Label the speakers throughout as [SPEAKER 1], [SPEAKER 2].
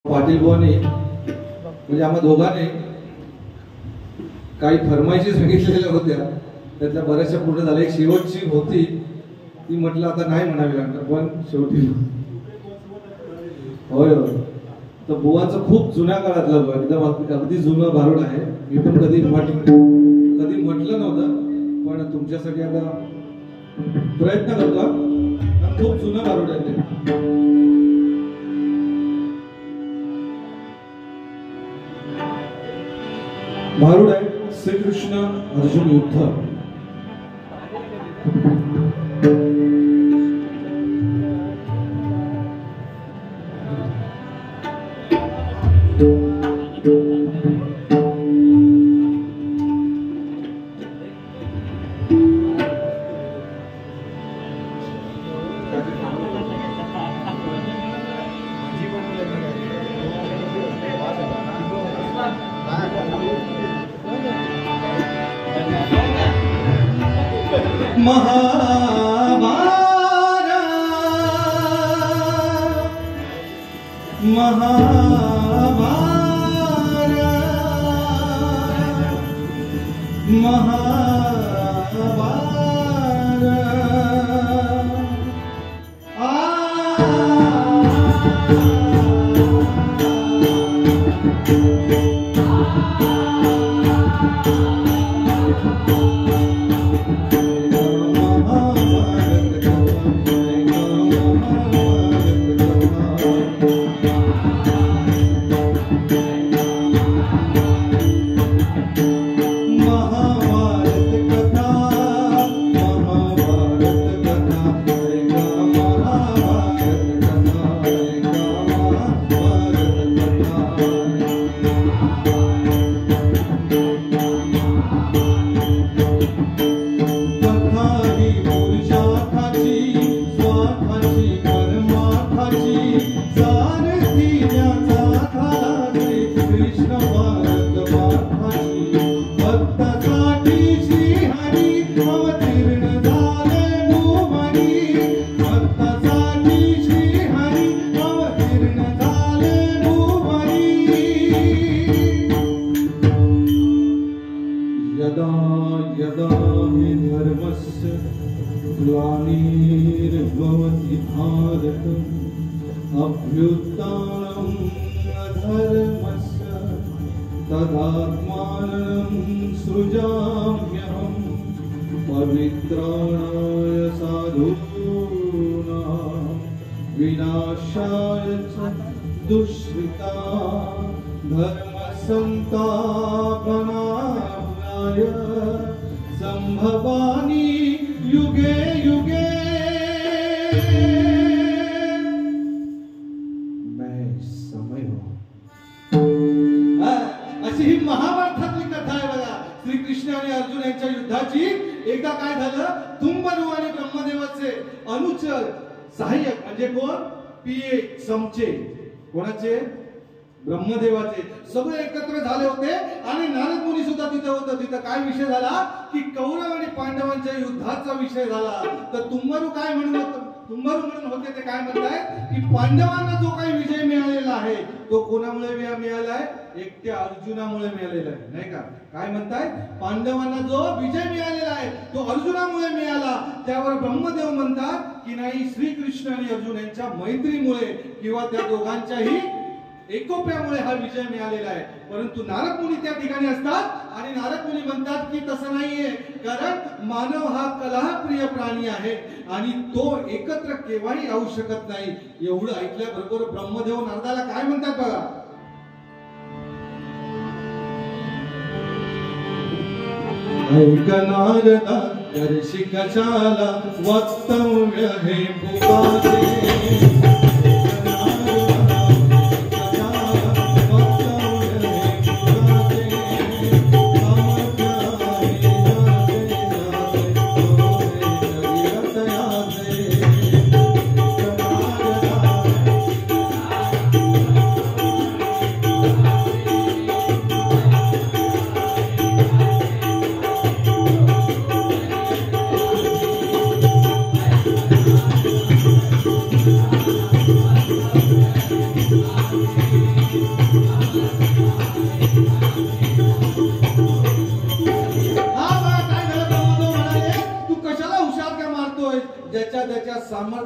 [SPEAKER 1] पाटील बुवांनी म्हणजे आम्हा दोघांनी काही फरमाईशी सांगितलेल्या होत्या, त्यातल्या बऱ्याचशा पूर्ण झाल्या. एक शेवटची होती ती म्हटलं आता नाही म्हणावी लागणार, पण शेवटी होय होय. तर बुवाचं खूप जुन्या काळातलं एकदम अगदी जुनं भारूड आहे. मी पण कधी म्हटलं नव्हतं, पण तुमच्यासाठी आता प्रयत्न करतो. खूप जुनं भारूड आहे ते. भारूड आहे श्रीकृष्ण अर्जुन युद्ध. ब्रह्मदेवाचे सगळे एकत्र झाले होते आणि नारद मुनी सुद्धा तिथे होते. तिथे काय विषय झाला की कौरव आणि पांडवांच्या युद्धाचा विषय झाला. तर तुंबरू म्हणून होते ते काय म्हणतायत की पांडवांना जो काही विजय मिळालेला आहे तो कोणामुळे मिळालाय? एकट्या अर्जुनामुळे मिळालेला आहे, नाही का? काय म्हणतायत? पांडवांना जो विजय मिळालेला आहे तो अर्जुनामुळे मिळाला. त्यावर ब्रह्मदेव म्हणतात की नाही, श्रीकृष्ण आणि अर्जुन यांच्या मैत्रीमुळे किंवा त्या दोघांच्याही एकोप्यामुळे हा विजय मिळालेला आहे. परंतु नारद मुनी त्या ठिकाणी असतात आणि नारद मुनी म्हणतात की तसं नाहीये, कारण मानव हा कलहप्रिय प्राणी आहे आणि तो एकत्र केव्हाही राहू शकत नाही. एवढं ऐकल्याबरोबर ब्रह्मदेव नारदाला काय म्हणतात बघा. ऐक नारदा दर्शी कशाला वक्तव्य हे भूपाचे.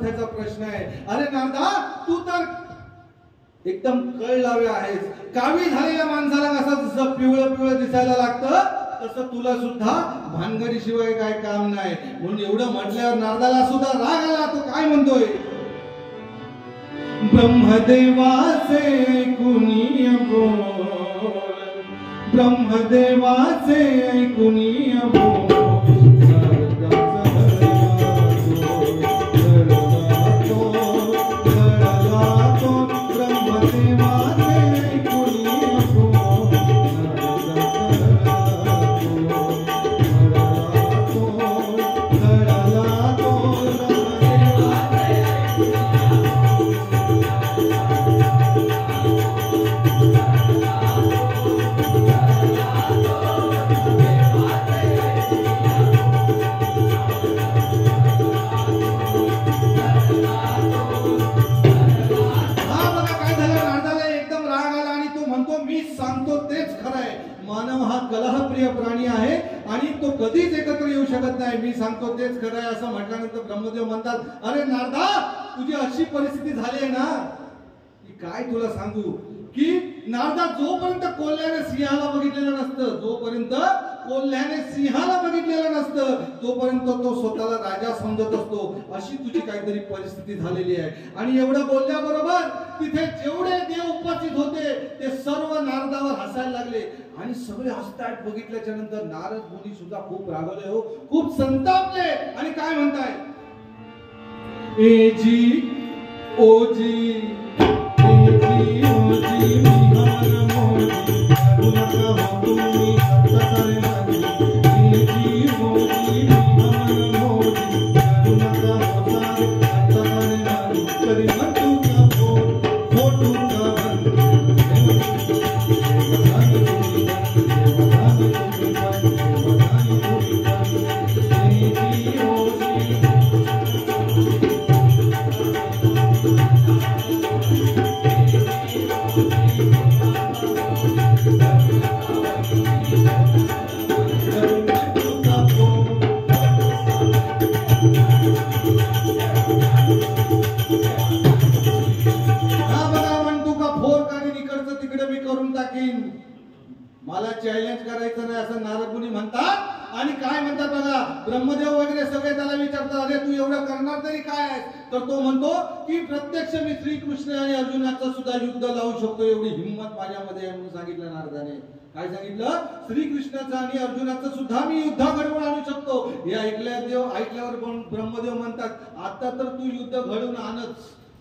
[SPEAKER 1] सामर्थ्याचा प्रश्न आहे. अरे नारदा, तू तर एकदम कळ लावे आहेस. कावी झालेल्या माणसाला कसं जसं पिवळं पिवळं दिसायला लागतं तसं तुला सुद्धा भानगडीशिवाय काय काम नाही. म्हणून एवढं म्हटल्यावर नारदाला सुद्धा राग आला. तो काय म्हणतोय, ब्रह्मदेवाचे ऐकुनी बोल, ब्रह्मदेवाचे ऐकुनी बोल, कधीच एकत्र येऊ शकत नाही. मी सांगतो तेच खरं आहे असं म्हटल्यानंतर ब्रह्मदेव म्हणतात, अरे नारदा, तुझी अशी परिस्थिती झाली आहे ना की काय तुला सांगू. की नारदा, जोपर्यंत कोल्ह्याने सिंहाला बघितलेलं नसतं, जोपर्यंत कोल्ह्याने सिंहाला बघितलेलं नसतं, तोपर्यंत तो स्वतःला राजा समजत असतो. अशी तुझी काहीतरी परिस्थिती झालेली आहे. आणि एवढं बोलल्याबरोबर तिथे जेवढे देव उपस्थित होते ते सर्व नारदावर हसायला लागले. आणि सगळे हसतायत. बघितल्याच्या नंतर नारद मुनी सुद्धा खूप रागवले, हो, खूप संतापले. आणि काय म्हणताय, ए जी ओजी, ए जी ओजी, मिहार मोजी, नका हो तुम्ही सत्तारे माजी, ए जी ओजी, मिहार मोजी, नका हो सारे सत्तारे माजी, करी म्हणतो का फोटो का मला चॅलेंज करायचं नाही असं नारद मुनी म्हणतात. आणि काय म्हणतात बघा, ब्रह्मदेव वगैरे सगळे त्याला विचारतात, अरे तू एवढं करणार तरी काय आहे. तर तो म्हणतो की प्रत्यक्ष मी श्रीकृष्ण आणि अर्जुनाचं सुद्धा युद्ध लावू शकतो, एवढी हिंमत माझ्यामध्ये आहे म्हणून सांगितलं नारदाने. काय सांगितलं, श्रीकृष्णाचं आणि अर्जुनाचं सुद्धा मी युद्ध घडवून आणू शकतो. हे ऐकल्यावर ब्रह्मदेव म्हणतात, आता तर तू युद्ध घडवून आणच,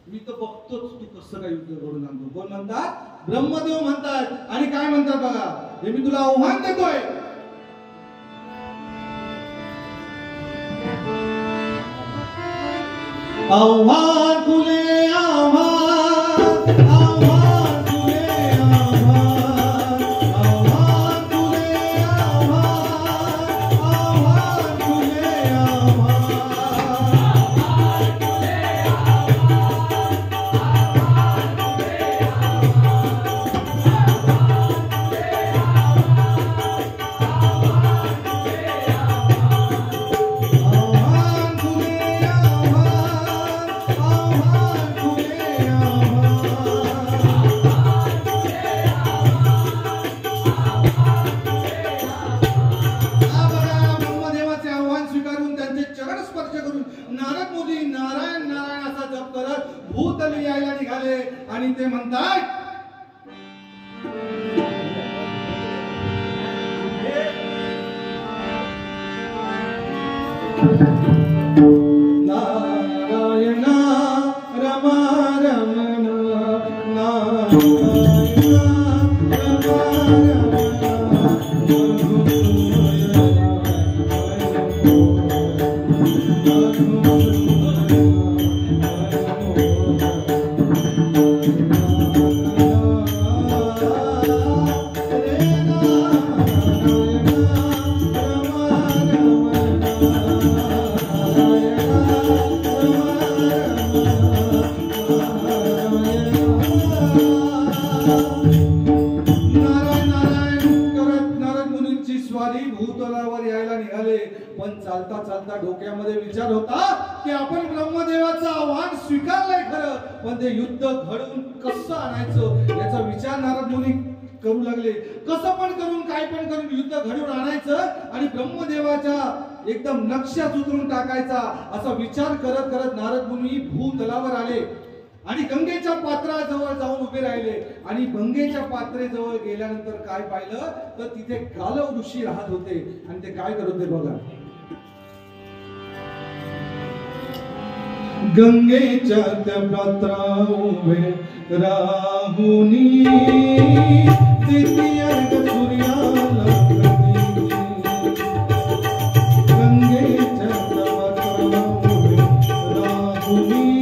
[SPEAKER 1] मी तर बघतोच तू कसं काय युद्ध घडून आणतो. कोण म्हणतात, ब्रह्मदेव म्हणतात. आणि काय म्हणतात बघा, हे मी तुला आव्हान देतोय, आव्हान तुले आव्हान, आव्हान तुले आव्हान, आव्हान तुले आव्हान, आव्हान तुले आव्हान. आणि ते म्हणतात, नारायणा रमा रमणा, नारायणा रमा चालता चालता डोक्यामध्ये विचार होता की आपण ब्रह्मदेवाचं आव्हान स्वीकारलंय खरं, पण ते युद्ध घडवून कसं आणायचं याचा विचार नारद मुनी करू लागले. कसं पण करून काय पण करून युद्ध घडवून आणायचं आणि ब्रह्मदेवाच्या एकदम नक्षात उतरून टाकायचा असा विचार करत करत नारद मुनी भूतलावर आले आणि गंगेच्या पात्राजवळ जाऊन उभे राहिले. आणि गंगेच्या पात्रेजवळ गेल्यानंतर काय पाहिलं तर तिथे गालव ऋषी राहत होते. आणि ते काय करत होते बघा. गंगेच्या त्या पात्रावर उभे राहुनी द्वितीय सूर्याला गंगेच्या त्या पात्रावर उभे राहुनी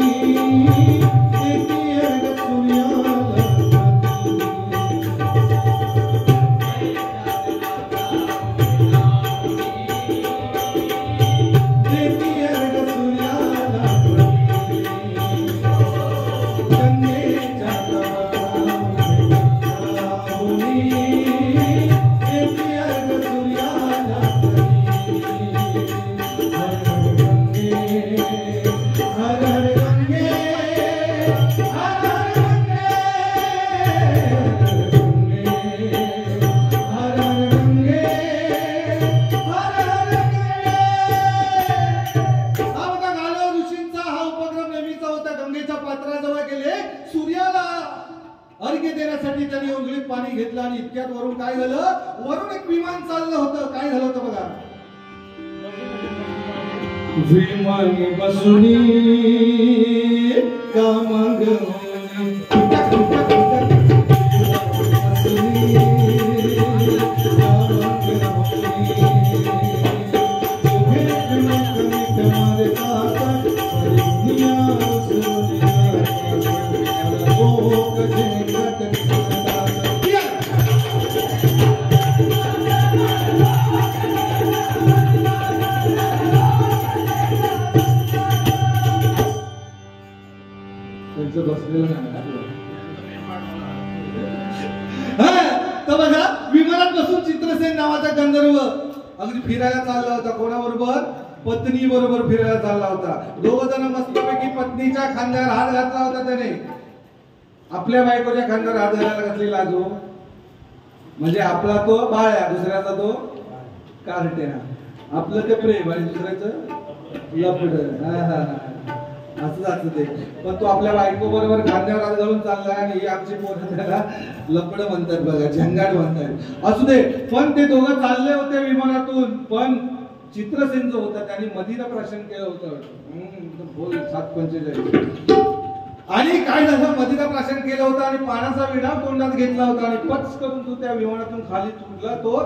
[SPEAKER 1] त्यांनी उंगलीत पाणी घेतलं आणि इतक्यात वरून काय झालं, वरून एक विमान चाललं होतं. काय झालं होतं बघा. विमानी बसुनी तर बघा, विमानात बसून चित्रसेन नावाचा गंधर्व अगदी फिरायला चालला होता. कोणाबरोबर? पत्नी बरोबर फिरायला चालला होता. दोघ जण मस्तपैकी पत्नीच्या खांद्यावर हात घातला होता त्याने. आपल्या बायकोच्या खांद्यावर हात घालायला घातलेला जो म्हणजे आपला तो बाळ्या, दुसऱ्याचा तो कार्ट्या. आपलं ते प्रेम आणि दुसऱ्याचं लपड. असं असं ते. पण तो आपल्या बायको बरोबर खांद्यावर हात घालून चाललाय आणि ही आमची पोरं त्याला लपड म्हणतात बघा, झंगाट म्हणतात. असू दे, पण ते दोघं चालले होते विमानातून. पण चित्रसेन जो होता त्याने मदिरा प्राशन केलं होतं. बोल 7:45. आणि काय झालं, मदिरा प्राशन केलं होतं आणि पाण्याचा विडा तोंडात घेतला होता आणि पच करून तो त्या विमानातून खाली तुटला. तो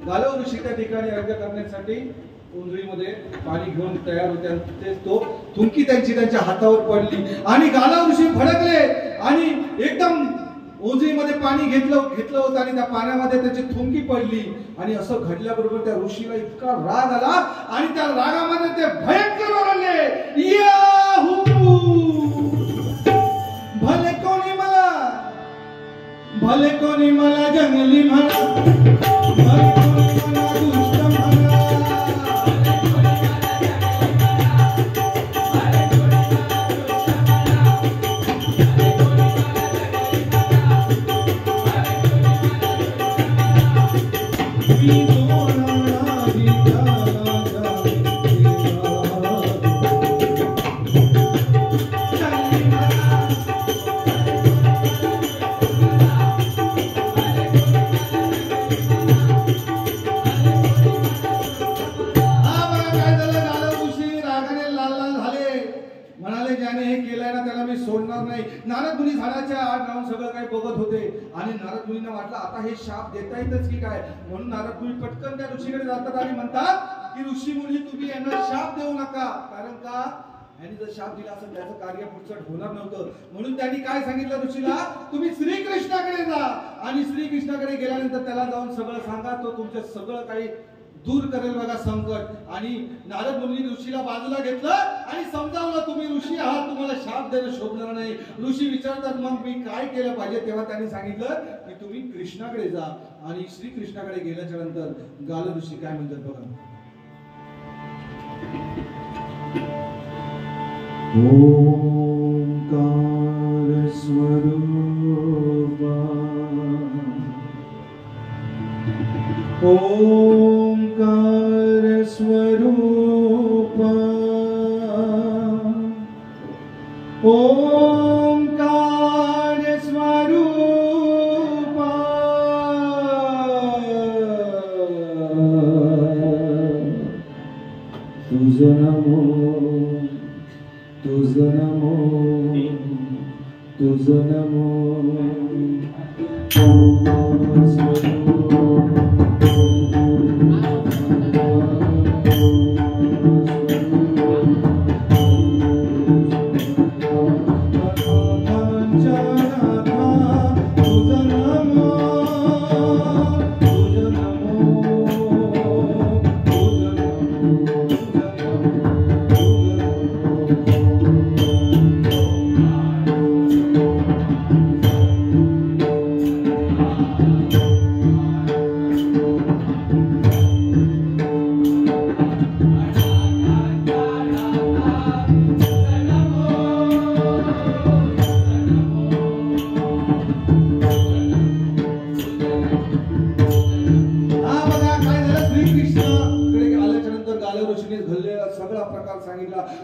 [SPEAKER 1] गालव ऋषी त्या ठिकाणी अर्घ्य करण्यासाठी उंजळीमध्ये पाणी घेऊन तयार होते. तेच तो थुंकी त्यांच्या हातावर पडली आणि गालव ऋषी भडकले आणि एकदम उंजळीमध्ये पाणी घेतलं होतं आणि त्या पाण्यामध्ये त्याची थुंकी पडली. आणि असं घडल्याबरोबर त्या ऋषीला इतका राग आला आणि त्या रागामध्ये ते भयंकर ओरडले, भले कोणी मला जंगली म्हणा, भले कोणी मला दुष्ट म्हणा, नारद मुनी झाडाच्या आड राहून सगळं काही बघत होते. आणि नारद मुनींना वाटलं आता हे शाप देता येतच की काय. म्हणून नारद मुनी पटकन त्या ऋषीकडे जातात आणि म्हणतात की ऋषी मुनी तुम्ही यांना शाप देऊ नका. कारण का, यांनी जर शाप दिला असेल त्याचं कार्य पुढचं होणार नव्हतं. म्हणून त्यांनी काय सांगितलं ऋषीला, तुम्ही श्रीकृष्णाकडे जा आणि श्रीकृष्णाकडे गेल्यानंतर त्याला जाऊन सगळं सांगा, तो तुमचं सगळं काही दूर करेल बघा संकट. आणि नारद मुनी ऋषीला बाजूला घेतलं आणि समजावलं, तुम्ही ऋषी आहात, तुम्हाला शाप देणं शोभणार नाही. ऋषी विचारतात मग मी काय केलं पाहिजे. तेव्हा त्यांनी सांगितलं की तुम्ही कृष्णाकडे जा. आणि श्री कृष्णाकडे गेल्याच्या नंतर गाल ऋषी काय म्हणतात बघा. ओंकार स्वरूपा ओंकार स्वरूपा ओंकार स्वरूपा तुझं नमो तुझं नमो तुझं नमो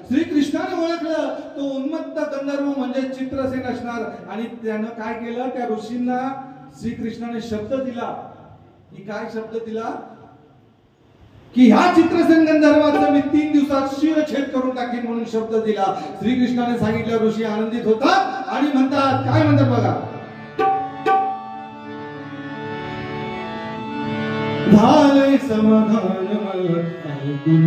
[SPEAKER 1] श्रीकृष्णाने ओळखलं तो उन्मत्त गंधर्व म्हणजे चित्रसेन असणार आणि त्यानं काय केलं त्या ऋषींना श्रीकृष्णाने शब्द दिला की काय शब्द दिला की ह्या चित्रसेन गंधर्वाचं मी 3 दिवसात शिरछेद करून टाकीन म्हणून शब्द दिला श्रीकृष्णाने सांगितलं ऋषी आनंदित होतात आणि म्हणतात काय म्हणतात बघा झाले समाधान मला ऐकून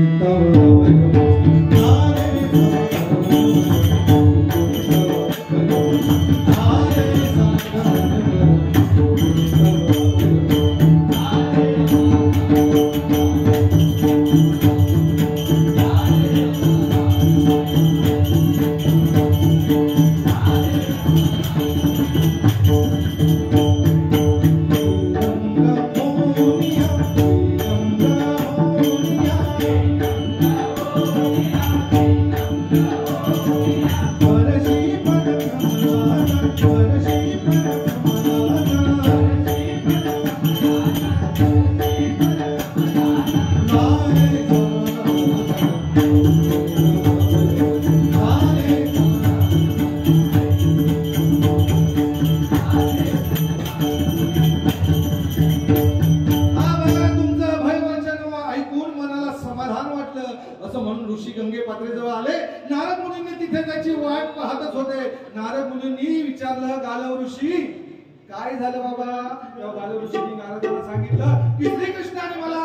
[SPEAKER 1] काय झालं बाबा तेव्हा गालव ऋषींनी नारदाला सांगितलं की श्रीकृष्णाने मला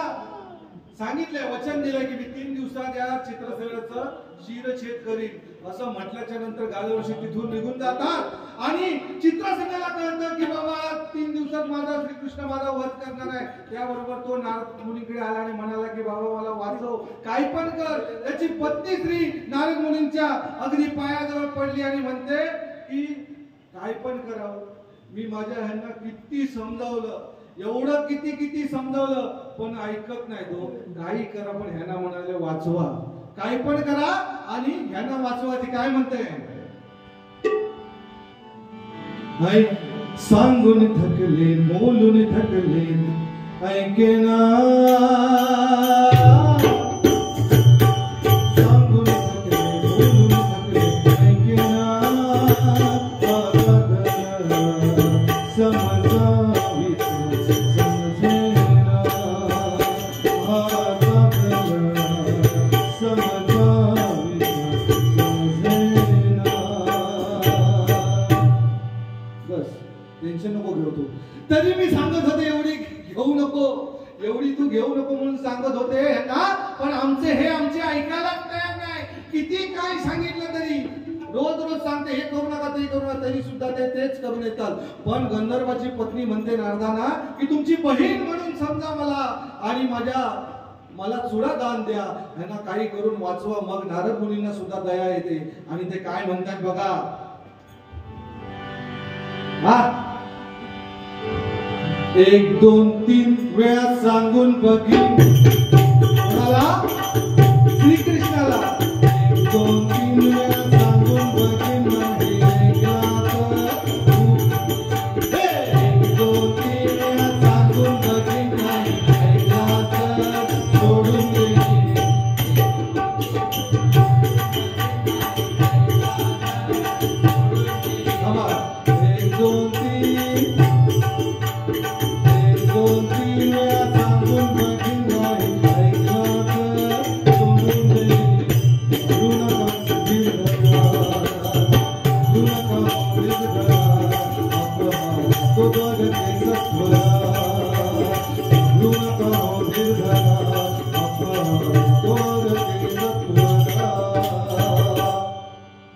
[SPEAKER 1] सांगितलंय वचन दिलंय की मी 3 दिवसात या चित्रसेनाचं शिरछेद करीन असं म्हटल्याच्या नंतर गालव ऋषी तिथून निघून जातात आणि चित्रसेनाला कळतं की बाबा 3 दिवसात माझा श्रीकृष्ण माझा वध करणार आहे त्याबरोबर तो नारद मुनीकडे आला आणि म्हणाला की बाबा मला वाचव काही पण कर त्याची पत्नी श्री नारद मुनींच्या अगदी पायाजवळ पडली आणि म्हणते की काय पण करावं मी माझ्या ह्यांना किती समजावलं एवढं किती समजावलं पण ऐकत नाही तो काही करा पण ह्यांना म्हणाले वाचवा काही पण करा आणि ह्यांना वाचवा ती काय म्हणते सांगून थकले बोलून थकले ऐके ना तरी मी सांगत होते एवढी तू घेऊ नको म्हणून सांगत होते ना पण आमचे ऐकायला तयार नाही किती काय सांगितलं तरी रोज सांगते हे करू नका ते करू नका तरी सुद्धा ते तेच करून येतात पण गंधर्वाची पत्नी म्हणते नारदांना की तुमची बहीण म्हणून समजा मला आणि मला चुडा दान द्या ह्यांना काही करून वाचवा मग नारद मुनींना सुद्धा दया येते आणि ते काय म्हणतात बघा 1 2 3 वेळा सांगून बघीन कोणाला श्रीकृष्णाला 1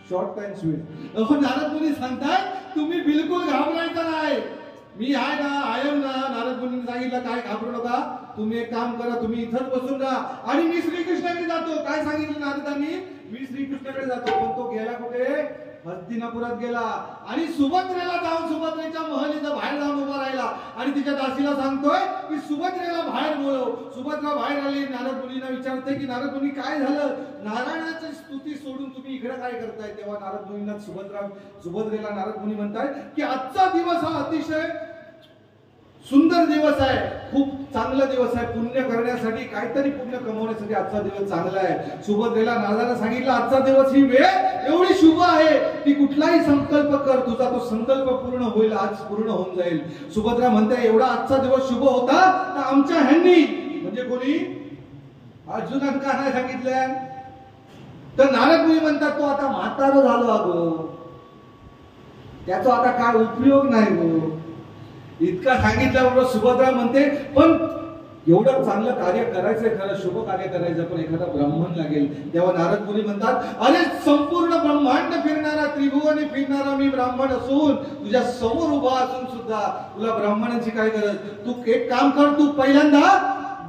[SPEAKER 1] शॉर्ट अँड स्वीट. नारद मुनी सांगताय तुम्ही बिलकुल घाबरायचं नाही, मी आहे ना, आयम ना. नारद मुनींनी सांगितलं काय घाबरू नका, तुम्ही एक काम करा, तुम्ही इथंच बसून राहा आणि मी श्रीकृष्णाकडे जातो. काय सांगितलं नारदांनी? मी श्रीकृष्णाकडे जातो. पण तो गेला कुठे? हस्तिनापुरात गेला आणि सुभद्रेला जाऊन सुभद्रेच्या महलीच्या बाहेर जाऊन उभा राहिला आणि तिच्या दासीला सांगतोय की सुभद्रेला बाहेर बोलव. सुभद्रा बाहेर आली. नारद मुनींना विचारते की नारद मुनी काय झालं? नारायणाची स्तुती सोडून तुम्ही इकडे काय करताय? तेव्हा नारद मुनींना सुभद्रेला नारद मुनी म्हणताय की आजचा दिवस हा अतिशय सुंदर दिवस आहे, खूप चांगला दिवस आहे, पुण्य करण्यासाठी, काहीतरी पुण्य कमवण्यासाठी आजचा दिवस चांगला आहे. सुभद्रेला नारदाला सांगितलं आजचा दिवस ही वेळ एवढी शुभ आहे की कुठलाही संकल्प कर, तुझा तो संकल्प पूर्ण होईल, आज पूर्ण होऊन जाईल. सुभद्रा म्हणते एवढा आजचा दिवस शुभ होता तर आमच्या ह्यांनी म्हणजे कोणी अर्जुनानं का नाही सांगितलं? तर नारद मुनी म्हणतात तो आता म्हातारा झालो अगो, त्याचा आता काय उपयोग नाही गो. इतका सांगितल्याबरोबर सुभद्रा म्हणते पण एवढं चांगलं कार्य करायचंय, खरं शुभ कार्य करायचं, पण एखादा ब्राह्मण लागेल. तेव्हा नारद मुनी म्हणतात अरे संपूर्ण ब्रह्मांड फिरणारा, त्रिभुवने फिरणारा मी ब्राह्मण असून तुझ्या समोर उभा असून सुद्धा तुला ब्राह्मणांची काय गरज? तू एक काम कर, तू पहिल्यांदा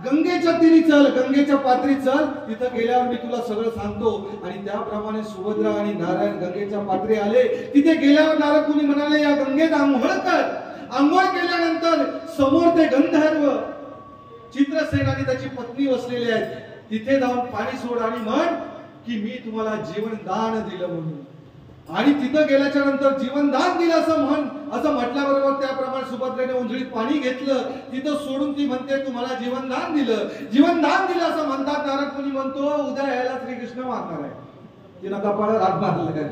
[SPEAKER 1] गंगेच्या तीरी चल, गंगेच्या पात्री चल, तिथं गेल्यावर मी तुला सगळं सांगतो. आणि त्याप्रमाणे सुभद्रा आणि नारायण गंगेच्या पात्री आले. तिथे गेल्यावर नारद मुनी म्हणाले या गंगेत आंघोळ कर. आंघोळ केल्यानंतर समोर ते गंधर्व चित्रसेन आणि त्याची पत्नी बसलेली आहेत. तिथे जाऊन पाणी सोड आणि म्हण की मी तुम्हाला जीवनदान दिलं म्हणून. आणि तिथं गेल्याच्या नंतर जीवनदान दिलं असं म्हण. असं म्हटल्याबरोबर त्याप्रमाणे सुभद्रेने उंजळीत पाणी घेतलं, तिथं सोडून ती म्हणते तुम्हाला जीवनदान दिलं. जीवनदान दिलं असं म्हणतात. नारद मुनी म्हणतो उद्या यायला श्रीकृष्ण मारणार आहे. तिनं कपाळावर हात मारलं काय?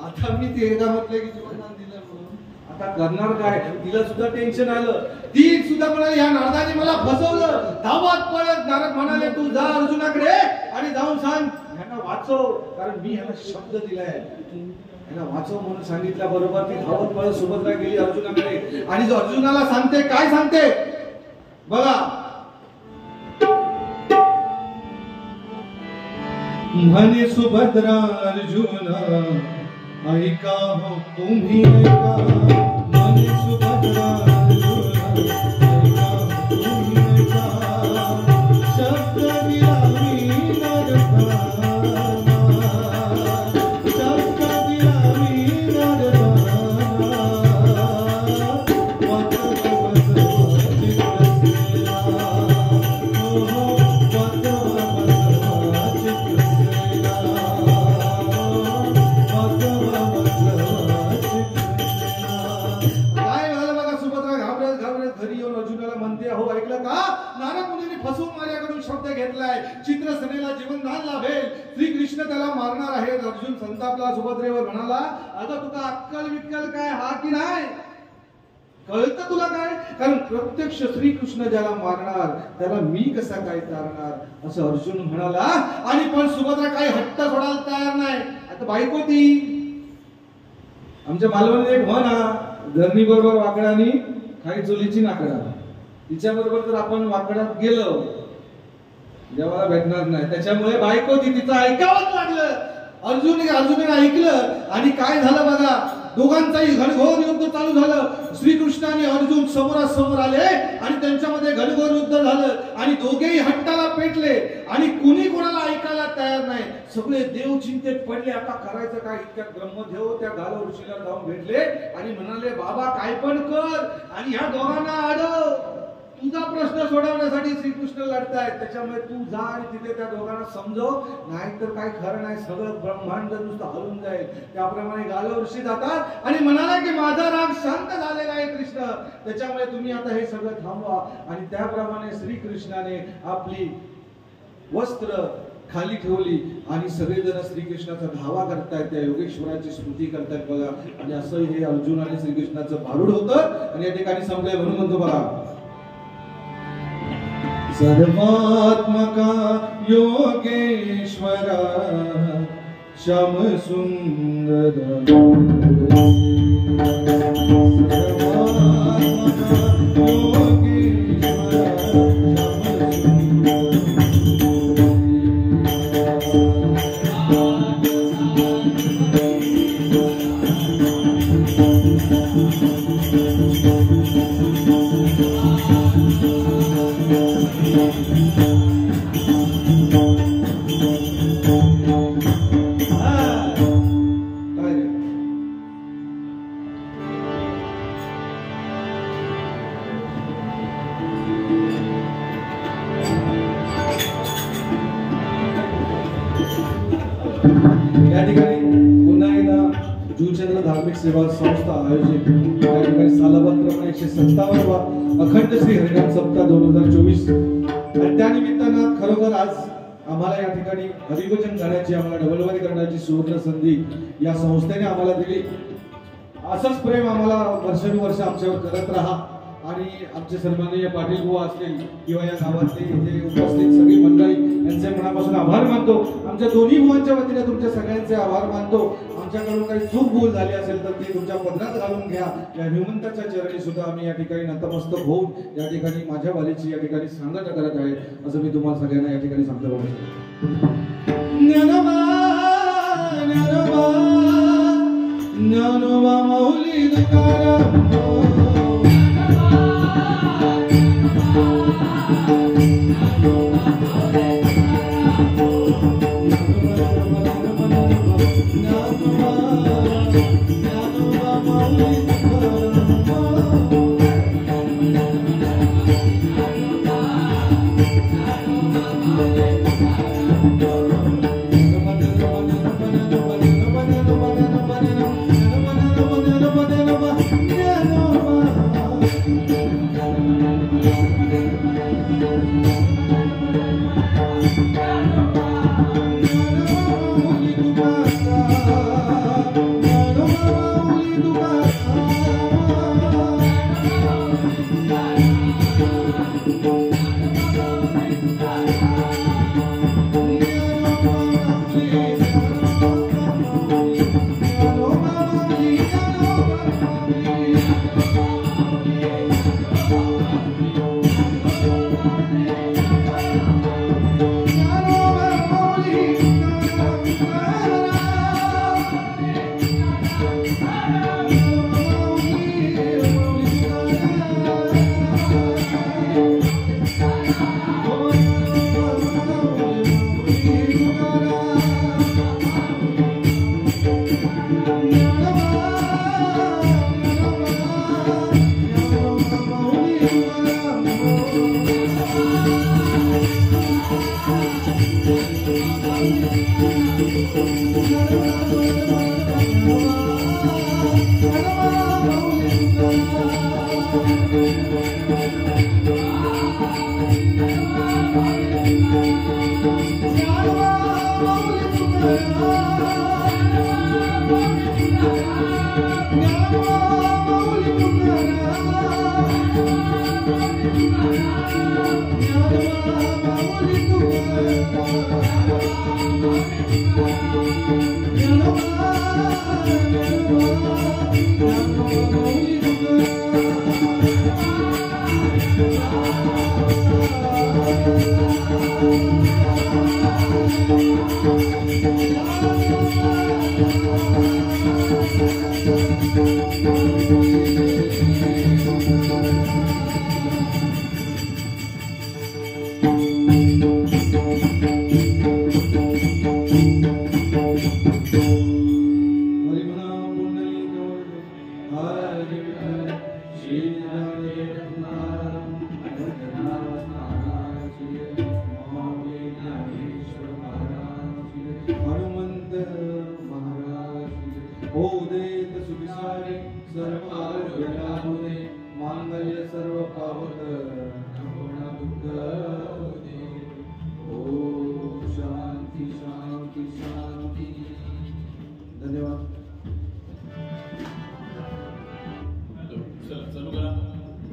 [SPEAKER 1] आता मी ते एकदा म्हटलं की जीवनदान दिलं म्हणून आता करणार काय? तिला सुद्धा टेन्शन आलं. ती सुद्धा म्हणाली या नारदाने मला फसवलं. धावत पळत नारद म्हणाले तू जा अर्जुनाकडे आणि जाऊन सांग ह्यांना वाचव, कारण मी ह्याला शब्द दिलाय, ह्याला वाचव म्हणून सांगितल्या बरोबर ती धावत पळत सुभद्रा गेली अर्जुनाकडे आणि जो अर्जुनाला सांगते काय सांगते बघा. म्हणे सुभद्रा अर्जुन ऐका हो तुम्ही ऐका. म्हणे सुभद्रा अर्जुन ऐका हो तुम्ही ऐका. शब्द दिला मी नरकाना, शब्द दिला मी नरकाना. वाचव वाचव चित्रसेना, हो हो वाचव वाचव चित्रसेना. घेतलाय, चित्रसेनेला जीवनदान लाभेल, श्रीकृष्ण त्याला मारणार आहे. अर्जुन संतापला, सुभद्रेवर म्हणाला अगं तुका अक्कल विक्कल काय हा की नाही? कळतं तुला काय? कारण प्रत्यक्ष श्रीकृष्ण ज्याला मारणार त्याला मी कसा काय तारणार असं अर्जुन म्हणाला. आणि पण सुभद्रा काही हट्ट सोडायला तयार नाही. आता बायको ती आमच्या मालवणीत एक म्हण हा, धरणी बरोबर वाकडानी काही चुलीची नाकडा. तिच्या बरोबर जर आपण वाकडात गेलो देवाला भेटणार नाही. त्याच्यामुळे बायको ती तिचं ऐकावंच लागलं. अर्जुन ऐकलं आणि काय झालं बघा, दोघांचाही घनघोर युद्ध चालू झालं. श्रीकृष्ण आणि अर्जुन समोरासमोर आले आणि त्यांच्यामध्ये घनघोर युद्ध झालं आणि दोघेही हट्टाला पेटले आणि कुणी कोणाला ऐकायला तयार नाही. सगळे देव चिंतेत पडले, आता करायचं काय? इतक्यात ब्रह्मदेव त्या गाल ऋषीला जाऊन भेटले आणि म्हणाले बाबा काय पण कर आणि ह्या दोघांना अडव. तुझा प्रश्न सोडवण्यासाठी श्रीकृष्ण लढतायत, त्याच्यामुळे तू जा आणि तिथे त्या दोघांना समजव, नाहीतर काय खरं नाही, सगळं ब्रह्मांड नुसतं हलून जाईल. त्याप्रमाणे गाल ऋषी जातात आणि म्हणाला की माझा राग शांत झालेला आहे कृष्ण, त्याच्यामुळे तुम्ही आता हे सगळं थांबवा. आणि त्याप्रमाणे श्रीकृष्णाने आपली वस्त्र खाली ठेवली आणि सगळेजण श्रीकृष्णाचा धावा करतायत, त्या योगेश्वराची स्तुती करतायत बघा. आणि असं हे अर्जुन आणि श्रीकृष्णाचं भारूड होतं. आणि या ठिकाणी संपलंय म्हणून म्हणतो बघा, सर्वात्मका योगेश्वरा श्याम सुंदर या ठिकाणी पुन्हा एकदा जुचंद्र धार्मिक सेवा संस्था आयोजित या ठिकाणी सालभद्र 157वा अखंड श्री हरिनाम सप्ताह 2024 आणि त्यानिमित्तानं खरोखर आज आम्हाला या ठिकाणी हरिभजन गाण्याची आम्हाला डबलवारी करण्याची सुवर्ण संधी या संस्थेने आम्हाला दिली. असंच प्रेम आम्हाला वर्षानुवर्ष आमच्यावर करत राहा आणि आमचे सन्माननीय पाटील बुवा असतील किंवा या गावातले इथे उपस्थित सगळी मंडळी यांचे मनापासून आभार मानतो. आमच्या दोन्ही बुवांच्या वतीने तुमच्या सगळ्यांचे आभार मानतो. आमच्याकडून काही चूक भूल झाली असेल तर ती तुमच्या पदरात घालून घ्या. या हिमंताच्या चरणी सुद्धा आम्ही या ठिकाणी नतमस्तक होऊन या ठिकाणी माझ्या वालीची या ठिकाणी सांगता करत आहे असं मी तुम्हाला सगळ्यांना या ठिकाणी सांगतो. ज्ञानोबा माऊली तुकाराम धन्यवाद.